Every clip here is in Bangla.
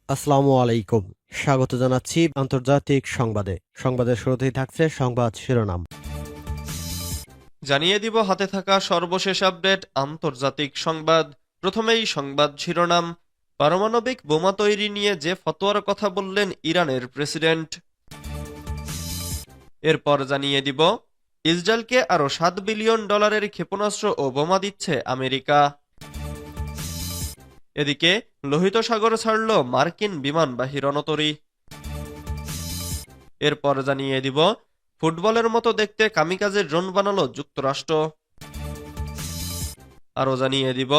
আসসালামু আলাইকুম। স্বাগত জানাচ্ছি আন্তর্জাতিক সংবাদে। সংবাদের শুরুতেই থাকছে সংবাদ শিরোনাম। জানিয়ে দিব হাতে থাকা সর্বশেষ আপডেট আন্তর্জাতিক সংবাদ। প্রথমেই সংবাদ শিরোনাম। পারমাণবিক বোমা তৈরি নিয়ে যে ফতোয়ার কথা বললেন ইরানের প্রেসিডেন্ট। এরপর জানিয়ে দিব ইসরায়েলকে আরও $7 বিলিয়ন ক্ষেপণাস্ত্র ও বোমা দিচ্ছে আমেরিকা। এদিকে লোহিত সাগর ছাড়ল মার্কিন বিমানবাহী রণতরী। এরপর জানিয়ে দিব ফুটবলের মতো দেখতে কামিকাজে ড্রোন বানালো যুক্তরাষ্ট্র। আরও জানিয়ে দিব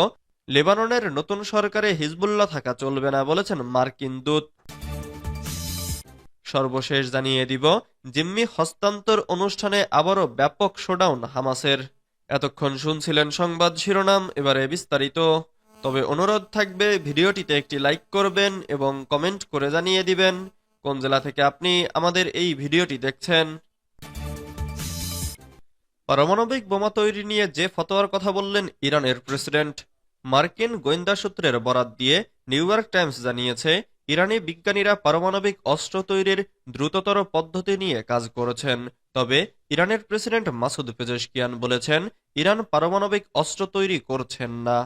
লেবাননের নতুন সরকারে হিজবুল্লাহ থাকা চলবে না বলেছেন মার্কিন দূত। সর্বশেষ জানিয়ে দিব জিম্মি হস্তান্তর অনুষ্ঠানে আবারও ব্যাপক শোডাউন হামাসের। এতক্ষণ শুনছিলেন সংবাদ শিরোনাম, এবারে বিস্তারিত। তবে অনুরোধ থাকবে ভিডিওটিতে একটি লাইক করবেন এবং কমেন্ট করে জানিয়ে দিবেন কোন জেলা থেকে আপনি আমাদের এই ভিডিওটি দেখছেন। পারমাণবিক বোমা তৈরি নিয়ে যে ফতোয়ার কথা বললেন ইরানের প্রেসিডেন্ট। মার্কিন গোয়েন্দা সূত্রের বরাত দিয়ে নিউ ইয়র্ক টাইমস জানিয়েছে ইরানি বিজ্ঞানীরা পারমাণবিক অস্ত্র তৈরির দ্রুততর পদ্ধতি নিয়ে কাজ করেছেন। তবে ইরানের প্রেসিডেন্ট মাসুদ পেজেশকিয়ান বলেছেন ইরান পারমাণবিক অস্ত্র তৈরি করছেন না।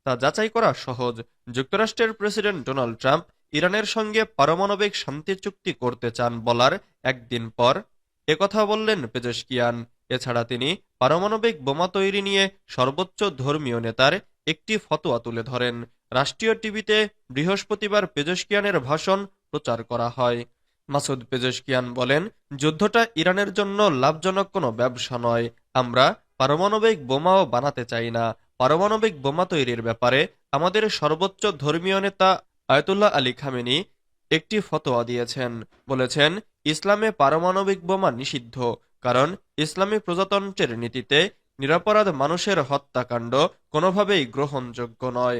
তা যাচাই করা সহজ। যুক্তরাষ্ট্রের প্রেসিডেন্ট ডোনাল্ড ট্রাম্প ইরানের সঙ্গে পারমাণবিক শান্তি চুক্তি করতে চান বলার একদিন পর একথা বললেন পেজেশকিয়ান। এছাড়া তিনি পারমাণবিক বোমা তৈরি নিয়ে সর্বোচ্চ ধর্মীয় নেতার একটি ফতোয়া তুলে ধরেন। রাষ্ট্রীয় টিভিতে বৃহস্পতিবার পেজেশকিয়ানের ভাষণ প্রচার করা হয়। মাসুদ পেজেশকিয়ান বলেন, যুদ্ধটা ইরানের জন্য লাভজনক কোনো ব্যবসা নয়। আমরা পারমাণবিক বোমাও বানাতে চাই না। পারমাণবিক বোমা তৈরির ব্যাপারে আমাদের সর্বোচ্চ ধর্মীয় নেতা আয়াতুল্লাহ আলী খামেনি একটি ফতোয়া দিয়েছেন। বলেছেন, ইসলামে পারমাণবিক বোমা নিষিদ্ধ, কারণ ইসলামী প্রজাতন্ত্রের নীতিতে নিরপরাধ মানুষের হত্যাকাণ্ড কোনোভাবেই গ্রহণযোগ্য নয়।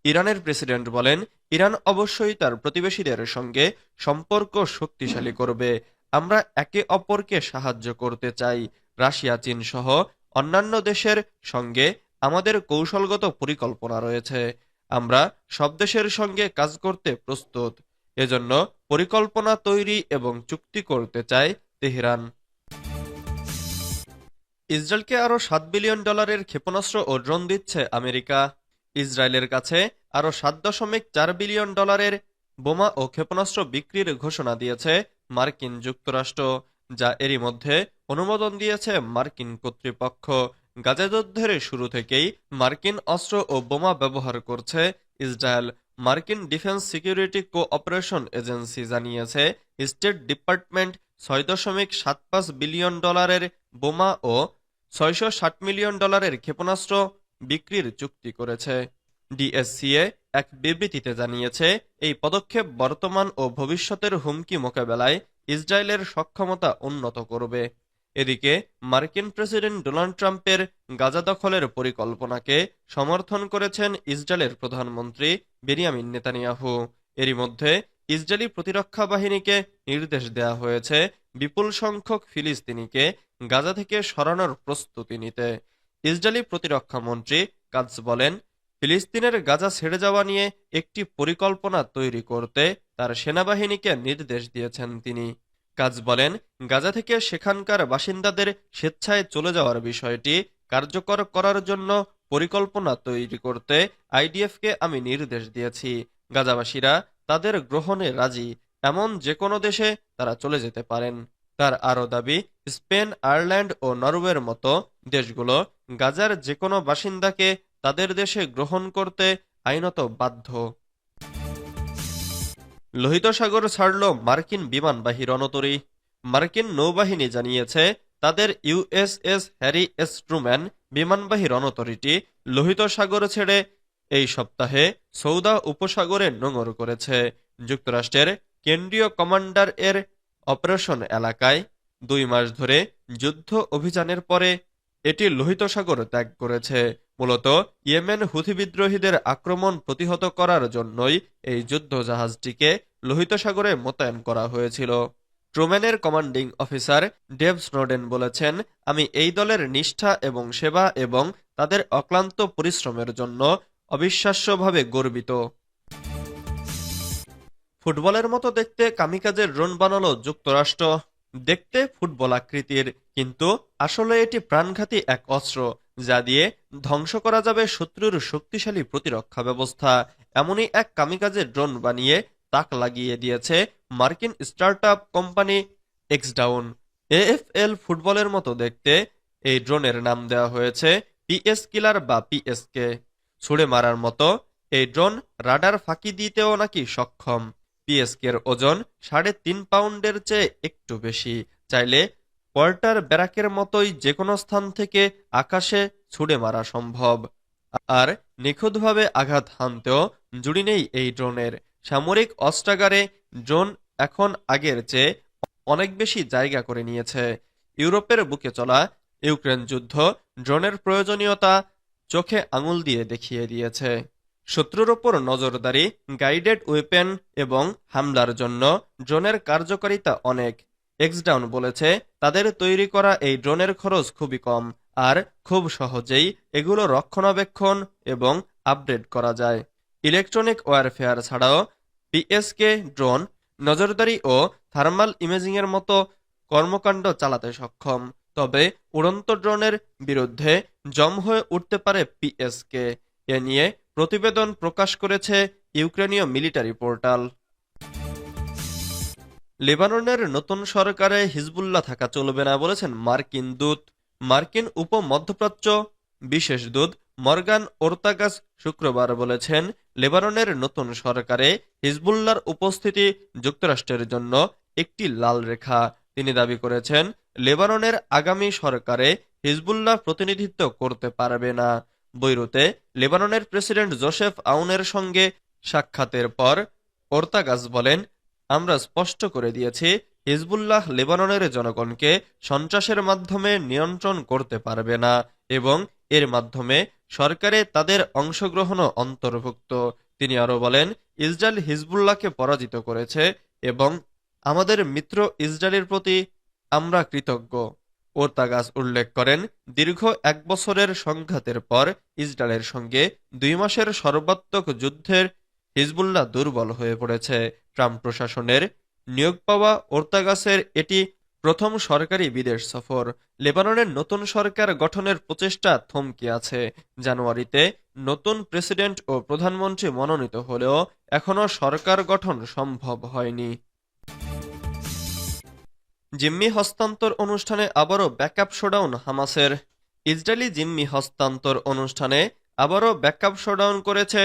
ইরানের প্রেসিডেন্ট বলেন, ইরান অবশ্যই তার প্রতিবেশীদের সঙ্গে সম্পর্ক শক্তিশালী করবে। আমরা একে অপরকে সাহায্য করতে চাই। রাশিয়া, চীন সহ অন্যান্য দেশের সঙ্গে আমাদের কৌশলগত পরিকল্পনা রয়েছে। আমরা সব দেশের সঙ্গে কাজ করতে প্রস্তুত। এজন্য পরিকল্পনা তৈরি এবং চুক্তি করতে চায় তেহরান। ইসরায়েলকে আরও $7 বিলিয়ন ক্ষেপণাস্ত্র ও ড্রোন দিচ্ছে আমেরিকা। ইসরায়েলের কাছে আরও $7.5 বিলিয়ন বোমা ও ক্ষেপণাস্ত্র বিক্রির ঘোষণা দিয়েছে মার্কিন যুক্তরাষ্ট্র, যা এরই মধ্যে অনুমোদন দিয়েছে মার্কিন কর্তৃপক্ষ। গাজা যুদ্ধের শুরু থেকেই মার্কিন অস্ত্র ও বোমা ব্যবহার করছে ইসরায়েল। মার্কিন ডিফেন্স সিকিউরিটি কোঅপারেশন এজেন্সি জানিয়েছে স্টেট ডিপার্টমেন্ট $6.75 বিলিয়ন বোমা ও $660 মিলিয়ন ক্ষেপণাস্ত্র বিক্রির চুক্তি করেছে। ডিএসসিএ এক বিবৃতিতে জানিয়েছে এই পদক্ষেপ বর্তমান ও ভবিষ্যতের হুমকি মোকাবেলায় ইসরায়েলের সক্ষমতা উন্নত করবে। এদিকে মার্কিন প্রেসিডেন্ট ডোনাল্ড ট্রাম্পের গাজা দখলের পরিকল্পনাকে সমর্থন করেছেন ইসরায়েলের প্রধানমন্ত্রী বেনিয়ামিন নেতানিয়াহু। এরই মধ্যে ইসরায়েলি প্রতিরক্ষা বাহিনীকে নির্দেশ দেয়া হয়েছে বিপুল সংখ্যক ফিলিস্তিনিকে গাজা থেকে সরানোর প্রস্তুতি নিতে। ইসরায়েলি প্রতিরক্ষা মন্ত্রী কাতস বলেন, ফিলিস্তিনের গাজা ছেড়ে যাওয়া নিয়ে একটি পরিকল্পনা তৈরি করতে তার সেনাবাহিনীকে নির্দেশ দিয়েছেন তিনি। কাতস বলেন, গাজা থেকে সেখানকার বাসিন্দাদের স্বেচ্ছায় চলে যাওয়ার বিষয়টি কার্যকর করার জন্য পরিকল্পনা তৈরি করতে আইডিএফকে আমি নির্দেশ দিয়েছি। গাজাবাসীরা তাদের গ্রহণে রাজি, এমন যে কোনো দেশে তারা চলে যেতে পারেন। তার আরও দাবি, স্পেন, আয়ারল্যান্ড ও নরওয়ের মতো দেশগুলো গাজার যে কোনো বাসিন্দাকে তাদের দেশে গ্রহণ করতে আইনত বাধ্য। লোহিত সাগর ছাড়ল মার্কিন বিমানবাহী রণতরী। মার্কিন নৌবাহিনী জানিয়েছে তাদের ইউএসএস হ্যারি এস ট্রুম্যান বিমানবাহী রণতরীটি লোহিত সাগর ছেড়ে এই সপ্তাহে সৌদা উপসাগরে নোঙর করেছে। যুক্তরাষ্ট্রের কেন্দ্রীয় কমান্ডার এর অপারেশন এলাকায় 2 মাস ধরে যুদ্ধ অভিযানের পরে এটি লোহিত সাগর ত্যাগ করেছে। মূলত ইয়েমেন হুথি বিদ্রোহীদের আক্রমণ প্রতিহত করার জন্যই এই যুদ্ধ জাহাজটিকে লোহিত সাগরে মোতায়েন করা হয়েছিল। ট্রুম্যানের কমান্ডিং অফিসার ডেভ স্নোডেন বলেছেন, আমি এই দলের নিষ্ঠা এবং সেবা এবং তাদের অক্লান্ত পরিশ্রমের জন্য অবিশ্বাস্যভাবে গর্বিত। ফুটবলের মতো দেখতে কামিকাজে ড্রোন বানালো যুক্তরাষ্ট্র। দেখতে ফুটবল আকৃতির, কিন্তু আসলে এটি প্রাণঘাতী এক অস্ত্র, যা দিয়ে ধ্বংস করা যাবে শত্রুর শক্তিশালী প্রতিরক্ষা ব্যবস্থা। এমনই এক কামিকাজে ড্রোন বানিয়ে তাক লাগিয়ে দিয়েছে মার্কিন স্টার্টআপ কোম্পানি এক্সডাউন। এএফএল ফুটবলের মতো দেখতে এই ড্রোনের নাম দেওয়া হয়েছে পিএস কিলার বা পিএসকে। ছুড়ে মারার মতো এই ড্রোন রাডার ফাঁকি দিতেও নাকি সক্ষম। পিএসকের ওজন 3.5 পাউন্ডের চেয়ে একটু বেশি। চাইলে কোয়ার্টার ব্যারাকের মতোই যেকোনো স্থান থেকে আকাশে ছুড়ে মারা সম্ভব। আর নিখুঁতভাবে আঘাত হানতেও জুড়ি নেই এই ড্রোনের। সামরিক অস্ত্রাগারে ড্রোন এখন আগের চেয়ে অনেক বেশি জায়গা করে নিয়েছে। ইউরোপের বুকে চলা ইউক্রেন যুদ্ধ ড্রোনের প্রয়োজনীয়তা চোখে আঙুল দিয়ে দেখিয়ে দিয়েছে। শত্রুর ওপর নজরদারি, গাইডেড ওয়েপেন এবং হামলার জন্য ড্রোনের কার্যকারিতা অনেক। এক্সডাউন বলেছে তাদের তৈরি করা এই ড্রোনের খরচ খুবই কম, আর খুব সহজেই এগুলো রক্ষণাবেক্ষণ এবং আপগ্রেড করা যায়। ইলেকট্রনিক ওয়ারফেয়ার ছাড়াও পিএসকে ড্রোন নজরদারি ও থার্মাল ইমেজিংয়ের মতো কর্মকাণ্ড চালাতে সক্ষম। তবে উড়ন্ত ড্রোনের বিরুদ্ধে জম হয়ে উঠতে পারে পিএসকে, এ নিয়ে প্রতিবেদন প্রকাশ করেছে ইউক্রেনীয় মিলিটারি পোর্টাল। লেবাননের নতুন সরকারে হিজবুল্লাহ থাকা চলবে না বলেছেন মার্কিন দূত। মার্কিন উপ-মধ্যপ্রাচ্য বিশেষ দূত মর্গান ওর্তাগাস শুক্রবার বলেছেন, লেবাননের নতুন সরকারে হিজবুল্লাহর উপস্থিতি যুক্তরাষ্ট্রের জন্য একটি লাল রেখা। তিনি দাবি করেছেন, লেবাননের আগামী সরকারে হিজবুল্লাহ প্রতিনিধিত্ব করতে পারবে না। বৈরুতে লেবাননের প্রেসিডেন্ট জোসেফ আউনের সঙ্গে সাক্ষাতের পর ওর্তাগাস বলেন, আমরা স্পষ্ট করে দিয়েছি, হিজবুল্লাহ লেবাননের জনগণকে সন্ত্রাসের মাধ্যমে নিয়ন্ত্রণ করতে পারবে না এবং এর মাধ্যমে সরকারে তাদের অংশগ্রহণও অন্তর্ভুক্ত। তিনি আরো বলেন, ইসরায়েল হিজবুল্লাহকে পরাজিত করেছে এবং আমাদের মিত্র ইসরায়েলের প্রতি আমরা কৃতজ্ঞ। ওর্তাগাস উল্লেখ করেন, দীর্ঘ 1 বছরের সংঘাতের পর ইসরায়েলের সঙ্গে 2 মাসের সর্বাত্মক যুদ্ধের হিজবুল্লাহ দুর্বল হয়ে পড়েছে। ট্রাম্প প্রশাসনের নিয়োগ পাওয়া ওর্তাগাসের এটি প্রথম সরকারি বিদেশ সফর। লেবাননের নতুন সরকার গঠনের প্রচেষ্টা থমকে আছে। জানুয়ারিতে নতুন প্রেসিডেন্ট ও প্রধানমন্ত্রী মনোনীত হলেও এখনো সরকার গঠন সম্ভব হয়নি। জিম্মি হস্তান্তর অনুষ্ঠানে আবারও ব্যাকআপ শোডাউন হামাসের। ইসরায়েলি জিম্মি হস্তান্তর অনুষ্ঠানে আবারও ব্যাকআপ শোডাউন করেছে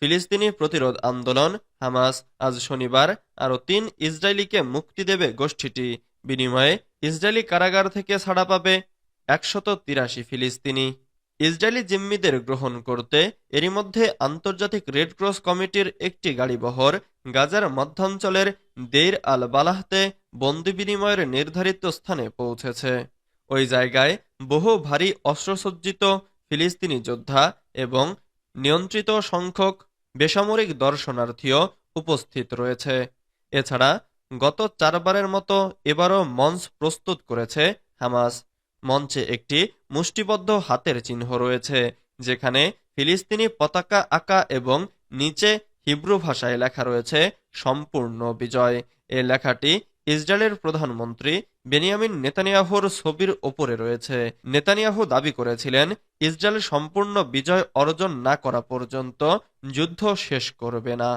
ফিলিস্তিনি প্রতিরোধ আন্দোলন হামাস। আজ শনিবার আরও 3 ইসরায়েলিকে মুক্তি দেবে গোষ্ঠীটি। বিনিময়ে ইসরায়েলি কারাগার থেকে ছাড়া পাবে 183 ফিলিস্তিনি। ইসরায়েলি জিম্মিদের গ্রহণ করতে এরই মধ্যে আন্তর্জাতিক রেড ক্রস কমিটির একটি গাড়িবহর গাজার মধ্যাঞ্চলের দেইর আল বালাহতে বন্দি বিনিময়ের নির্ধারিত স্থানে পৌঁছেছে। ওই জায়গায় বহু ভারী অস্ত্রসজ্জিত ফিলিস্তিনি যোদ্ধা এবং নিয়ন্ত্রিত সংখ্যক বেসামরিক দর্শনার্থীও উপস্থিত রয়েছে। এছাড়া গত 4 বারের মতো এবারও মঞ্চ প্রস্তুত করেছে হামাস। মঞ্চে একটি মুষ্টিবদ্ধ হাতের চিহ্ন রয়েছে, যেখানে ফিলিস্তিনি পতাকা আঁকা এবং নিচে হিব্রু ভাষায় লেখা রয়েছে সম্পূর্ণ বিজয়। এই লেখাটি ইসরায়েলের প্রধানমন্ত্রী বেনিয়ামিন নেতানিয়াহুর ছবির ওপরে রয়েছে। নেতানিয়াহু দাবি করেছিলেন, ইসরায়েল সম্পূর্ণ বিজয় অর্জন না করা পর্যন্ত যুদ্ধ শেষ করবে না।